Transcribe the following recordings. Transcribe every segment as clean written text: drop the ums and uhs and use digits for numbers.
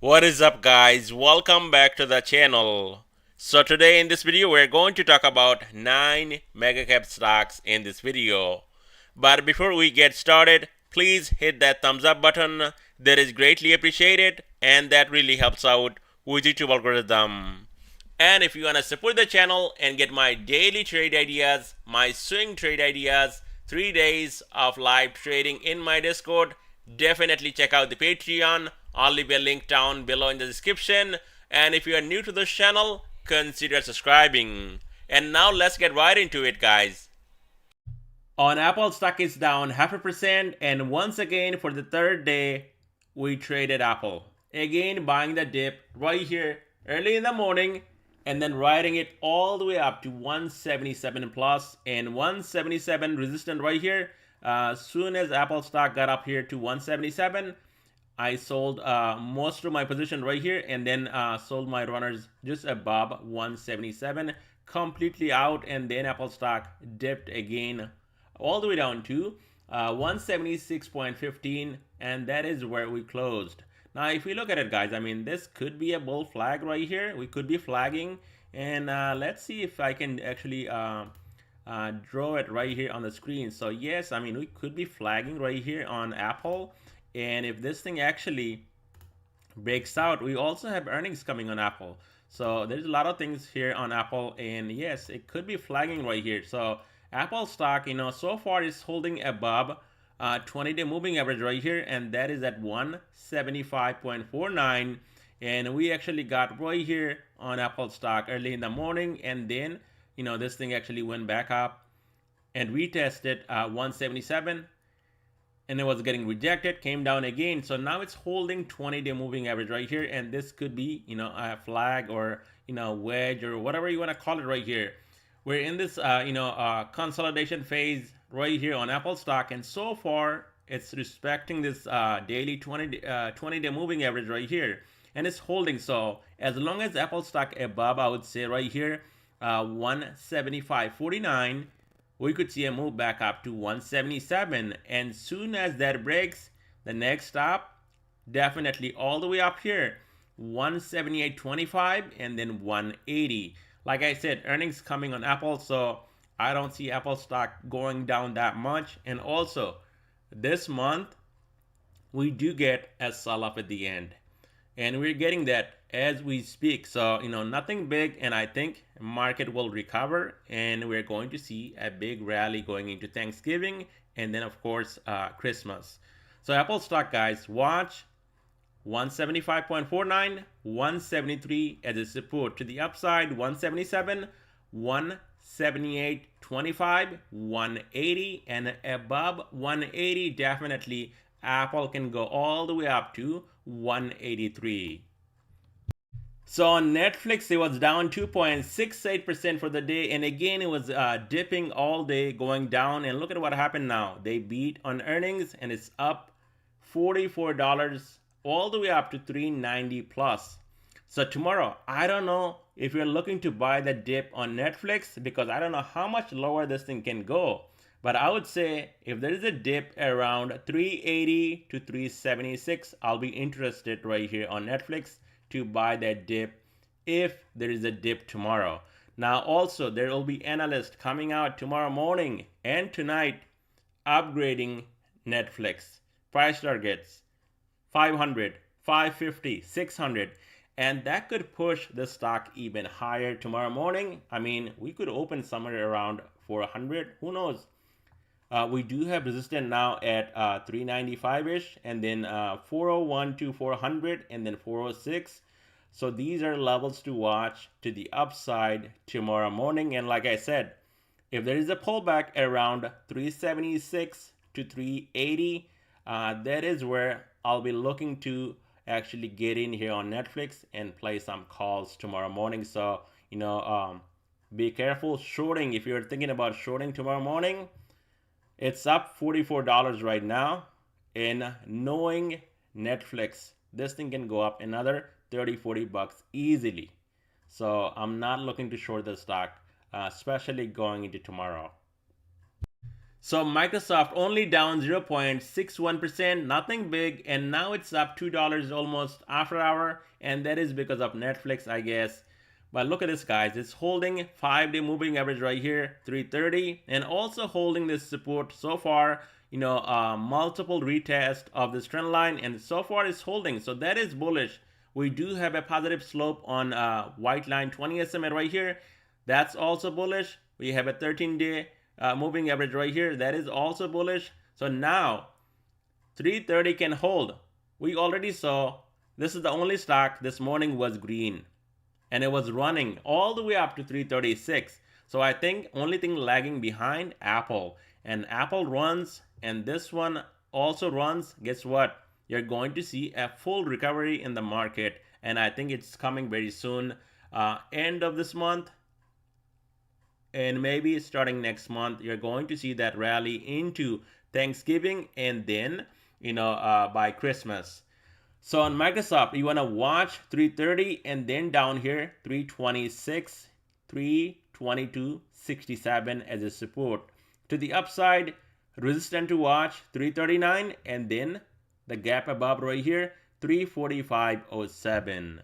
What is up, guys? Welcome back to the channel. So today in this video we're going to talk about 9 mega cap stocks in this video. But before we get started, please hit that thumbs up button. That is greatly appreciated and that really helps out with YouTube algorithm. And if you want to support the channel and get my daily trade ideas, my swing trade ideas, 3 days of live trading in my Discord, definitely check out the Patreon. I'll leave a link down below in the description. And if you are new to this channel, consider subscribing. And now let's get right into it, guys. On Apple, stock is down 0.5%, and once again for the third day, we traded Apple. Again, buying the dip right here early in the morning, and then riding it all the way up to 177 plus, and 177 resistant right here. Soon as Apple stock got up here to 177, I sold most of my position right here, and then sold my runners just above 177, completely out, and then Apple stock dipped again all the way down to 176.15, and that is where we closed. Now, if we look at it, guys, I mean, this could be a bull flag right here. We could be flagging, and let's see if I can actually draw it right here on the screen. So yes, I mean, we could be flagging right here on Apple. And if this thing actually breaks out, we also have earnings coming on Apple. So there's a lot of things here on Apple, and yes, it could be flagging right here. So Apple stock, so far is holding above 20-day moving average right here, and that is at 175.49. And we actually got right here on Apple stock early in the morning, and then this thing actually went back up and retested 177. And it was getting rejected, came down again. So now it's holding 20-day moving average right here, and this could be a flag or wedge or whatever you want to call it right here. We're in this consolidation phase right here on Apple stock, and so far it's respecting this daily 20-day moving average right here, and it's holding. So as long as Apple stock above, I would say right here 175.49, we could see a move back up to 177, and soon as that breaks, the next stop definitely all the way up here 178.25, and then 180. Like I said, earnings coming on Apple, so I don't see Apple stock going down that much. And also this month we do get a sell-off at the end, and we're getting that as we speak. So nothing big, and I think market will recover, and we're going to see a big rally going into Thanksgiving, and then of course Christmas. So Apple stock, guys, watch 175.49, 173 as a support to the upside, 177, 178.25, 180, and above 180 definitely Apple can go all the way up to 183. So on Netflix, it was down 2.68% for the day, and again it was dipping all day, going down, and look at what happened now. They beat on earnings, and it's up $44 all the way up to $390 plus. So tomorrow, I don't know if you're looking to buy the dip on Netflix, because I don't know how much lower this thing can go. But I would say if there is a dip around 380 to 376, I'll be interested right here on Netflix to buy that dip if there is a dip tomorrow. Now also, there will be analysts coming out tomorrow morning and tonight upgrading Netflix. Price targets 500, 550, 600, and that could push the stock even higher tomorrow morning. I mean, we could open somewhere around 400, who knows. We do have resistance now at 395-ish, and then 401 to 400, and then 406. So these are levels to watch to the upside tomorrow morning. And like I said, if there is a pullback around 376 to 380, that is where I'll be looking to actually get in here on Netflix and play some calls tomorrow morning. So be careful shorting. If you're thinking about shorting tomorrow morning, it's up $44 right now, and knowing Netflix, this thing can go up another 30-40 bucks easily. So I'm not looking to short the stock, especially going into tomorrow. So Microsoft only down 0.61%, nothing big, and now it's up $2 almost after hour, and that is because of Netflix, I guess. But look at this, guys. It's holding 5-day moving average right here, 330, and also holding this support so far. Multiple retest of this trend line, and so far it's holding. So that is bullish. We do have a positive slope on white line 20 SMA right here. That's also bullish. We have a 13-day moving average right here. That is also bullish. So now 330 can hold. We already saw this is the only stock this morning was green, and it was running all the way up to 336. So I think only thing lagging behind Apple, and Apple runs, and this one also runs. Guess what? You're going to see a full recovery in the market, and I think it's coming very soon, end of this month, and maybe starting next month. You're going to see that rally into Thanksgiving, and then by Christmas. So on Microsoft, you want to watch 330, and then down here 326, 322.67 as a support. To the upside, resistance to watch 339, and then the gap above right here 345.07.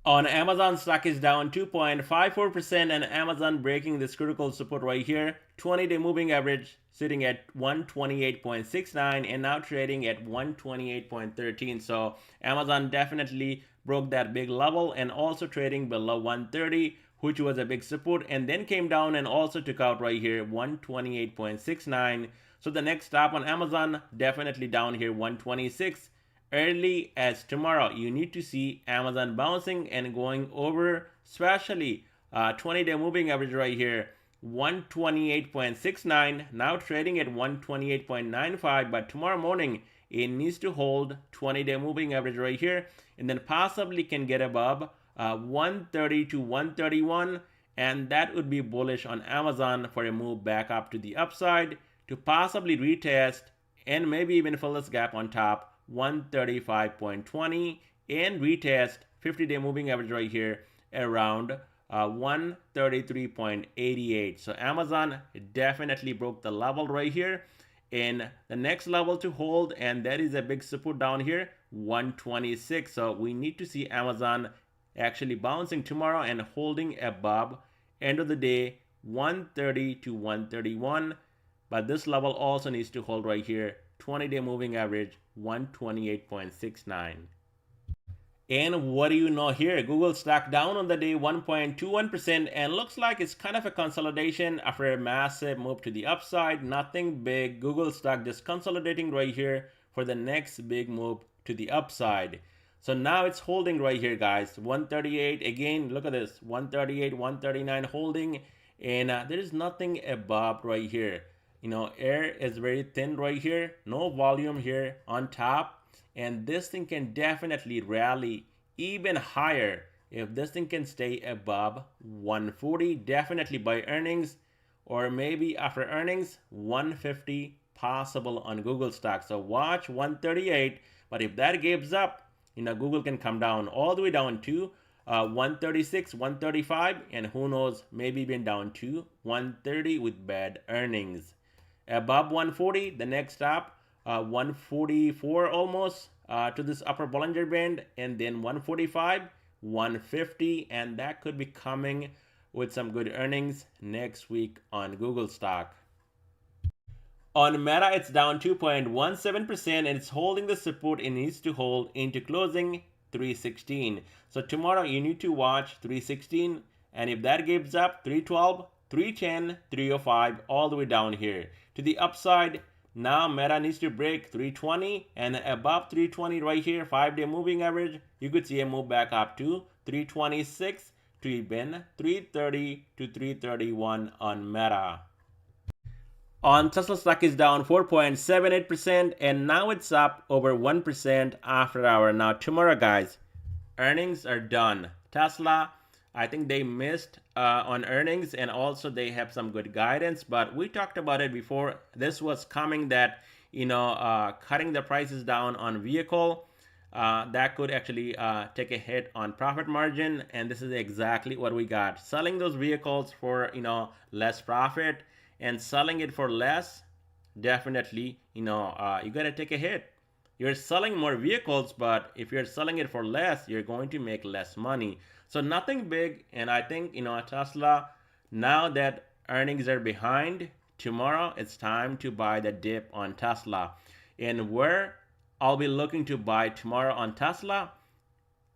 On Amazon, stock is down 2.54%, and Amazon breaking this critical support right here. 20-day moving average sitting at 128.69 and now trading at 128.13. So Amazon definitely broke that big level and also trading below 130, which was a big support, and then came down and also took out right here 128.69. So the next stop on Amazon definitely down here 126. Early as tomorrow, you need to see Amazon bouncing and going over, especially 20-day moving average right here, 128.69, now trading at 128.95, but tomorrow morning it needs to hold 20-day moving average right here, and then possibly can get above 130 to 131, and that would be bullish on Amazon for a move back up to the upside to possibly retest and maybe even fill this gap on top 135.20 and retest 50-day moving average right here around 133.88. So Amazon definitely broke the level right here, and the next level to hold, and that is a big support down here 126. So we need to see Amazon actually bouncing tomorrow and holding above end of the day 130 to 131, but this level also needs to hold right here 20-day moving average 128.69. And what do you know here? Google stock down on the day 1.21%, and looks like it's kind of a consolidation after a massive move to the upside. Nothing big. Google stock just consolidating right here for the next big move to the upside. So now it's holding right here, guys. 138 again. Look at this. 138, 139 holding, and there is nothing above right here. Air is very thin right here, no volume here on top, and this thing can definitely rally even higher if this thing can stay above 140, definitely by earnings, or maybe after earnings 150 possible on Google stock. So watch 138, but if that gives up, Google can come down all the way down to 136, 135, and who knows, maybe even down to 130 with bad earnings. Above 140, the next stop, 144 almost to this upper Bollinger Band, and then 145, 150, and that could be coming with some good earnings next week on Google stock. On Meta, it's down 2.17%, and it's holding the support it needs to hold into closing 316. So tomorrow you need to watch 316, and if that gives up, 312, 310, 305, all the way down here. To the upside, now Meta needs to break 320, and above 320 right here, 5-day moving average, you could see a move back up to 326 to even 330 to 331 on Meta. On Tesla, stock is down 4.78%, and now it's up over 1% after hour. Now tomorrow, guys, earnings are done. Tesla, I think they missed on earnings, and also they have some good guidance, but we talked about it before. This was coming that, cutting the prices down on vehicle, that could actually take a hit on profit margin, and this is exactly what we got. Selling those vehicles for, less profit, and selling it for less, definitely, you got to take a hit. You're selling more vehicles, but if you're selling it for less, you're going to make less money. So nothing big. And I think, Tesla, now that earnings are behind, tomorrow it's time to buy the dip on Tesla. And where I'll be looking to buy tomorrow on Tesla,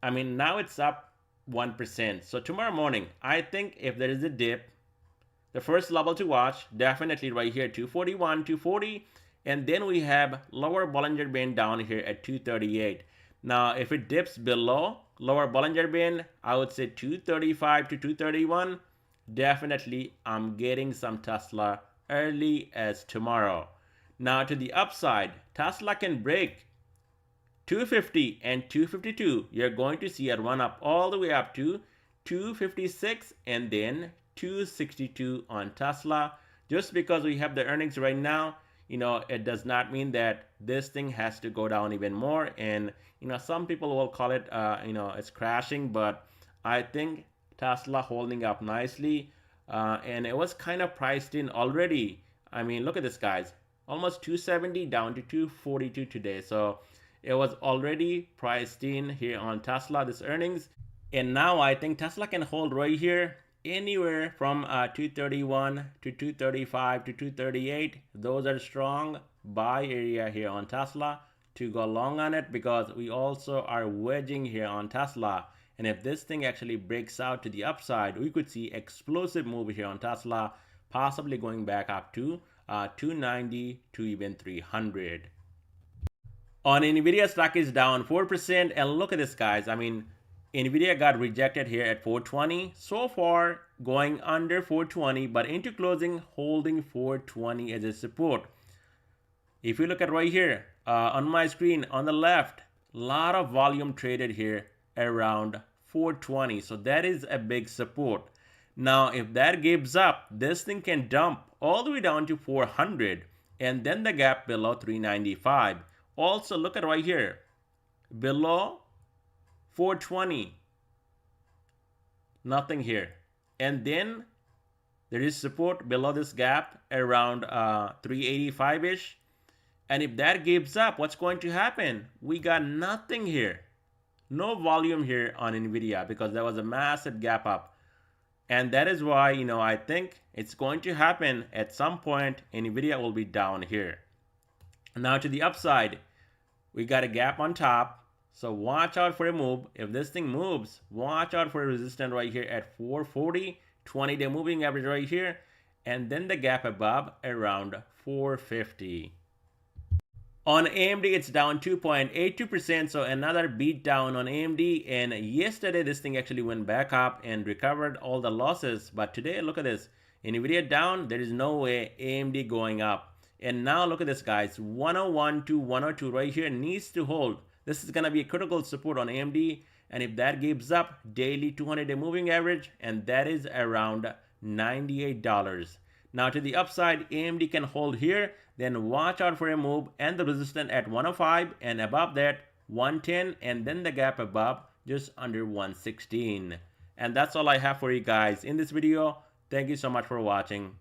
I mean, now it's up 1%. So tomorrow morning, I think if there is a dip, the first level to watch, definitely right here, 241, 240. And then we have lower Bollinger Band down here at 238. Now, if it dips below lower Bollinger Band, I would say 235 to 231. Definitely, I'm getting some Tesla early as tomorrow. Now, to the upside, Tesla can break 250 and 252. You're going to see a run up all the way up to 256 and then 262 on Tesla. Just because we have the earnings right now, it does not mean that this thing has to go down even more. And, some people will call it, it's crashing, but I think Tesla holding up nicely. And it was kind of priced in already. I mean, look at this, guys. Almost 270 down to 242 today. So it was already priced in here on Tesla, this earnings. And now I think Tesla can hold right here anywhere from 231 to 235 to 238. Those are strong buy area here on Tesla to go long on it, because we also are wedging here on Tesla. And if this thing actually breaks out to the upside, we could see explosive move here on Tesla, possibly going back up to 290 to even 300. On Nvidia, stock is down 4%. And look at this, guys. I mean, Nvidia got rejected here at 420. So far, going under 420, but into closing, holding 420 as a support. If you look at right here, on my screen on the left, a lot of volume traded here around 420. So that is a big support. Now, if that gives up, this thing can dump all the way down to 400 and then the gap below 395. Also, look at right here, below 420, nothing here. And then there is support below this gap around 385-ish. And if that gives up, what's going to happen? We got nothing here. No volume here on Nvidia because there was a massive gap up. And that is why, I think it's going to happen at some point. Nvidia will be down here. Now to the upside, we got a gap on top. So watch out for a move. If this thing moves, watch out for a resistance right here at 440, 20-day moving average right here, and then the gap above around 450. On AMD, it's down 2.82%, so another beat down on AMD. And yesterday, this thing actually went back up and recovered all the losses. But today, look at this. Nvidia down, there is no way AMD going up. And now look at this, guys. 101 to 102 right here needs to hold. This is going to be a critical support on AMD. And if that gives up, daily 200-day moving average, and that is around $98. Now to the upside, AMD can hold here. Then watch out for a move and the resistance at 105 and above that 110, and then the gap above just under 116. And that's all I have for you guys in this video. Thank you so much for watching.